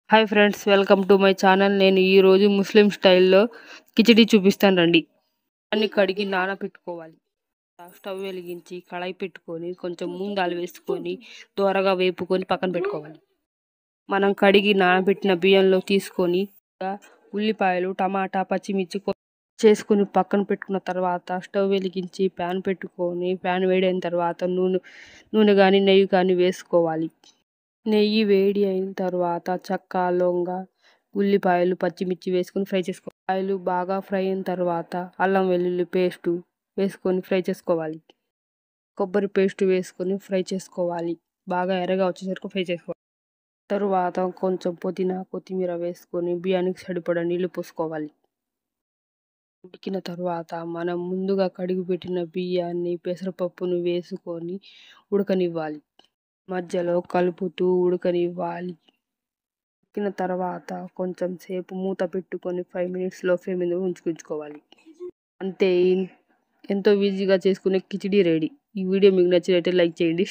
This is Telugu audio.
Hi friends, welcome to my channel. నేను ఈరోజు ముస్లిం స్టైల్లో కిచిడి చూపిస్తాను రండి. అన్ని కడిగి నానబెట్టుకోవాలి. స్టవ్ వెలిగించి కళాయి పెట్టుకొని కొంచెం మూంగాలు వేసుకొని త్వరగా వేపుకొని పక్కన పెట్టుకోవాలి. మనం కడిగి నానబెట్టిన బియ్యంలో తీసుకొని ఉల్లిపాయలు, టమాటా, పచ్చిమిర్చి చేసుకుని పక్కన పెట్టుకున్న తర్వాత స్టవ్ వెలిగించి ప్యాన్ పెట్టుకొని ప్యాన్ వేడైన తర్వాత నూనె కానీ నెయ్యి కానీ వేసుకోవాలి. నెయ్యి వేడి అయిన తర్వాత చెక్క, లవంగ, ఉల్లిపాయలు, పచ్చిమిర్చి వేసుకొని ఫ్రై చేసుకోవాలి. ఆయిల్ బాగా ఫ్రై అయిన తర్వాత అల్లం వెల్లుల్లి పేస్టు వేసుకొని ఫ్రై చేసుకోవాలి. కొబ్బరి పేస్ట్ వేసుకొని ఫ్రై చేసుకోవాలి. బాగా ఎర్రగా వచ్చేసరికి ఫ్రై చేసుకోవాలి. తరువాత కొంచెం పుదీనా, కొత్తిమీర వేసుకొని బియ్యానికి సరిపడా నీళ్లు పోసుకోవాలి. ఉడికిన తర్వాత మనం ముందుగా కడిగి పెట్టిన బియ్యాన్ని, పెసరపప్పును వేసుకొని ఉడకనివ్వాలి. మధ్యలో కలుపుతూ ఉడకనివ్వాలి. ఉడికిన తర్వాత కొంచెం సేపు మూత పెట్టుకొని 5 minutes లో ఫ్లేమ్ మీద ఉంచుకోవాలి. అంతే, ఎంతో ఈజీగా చేసుకునే కిచిడి రెడీ. ఈ వీడియో మీకు నచ్చినట్లయితే లైక్ చేయండి.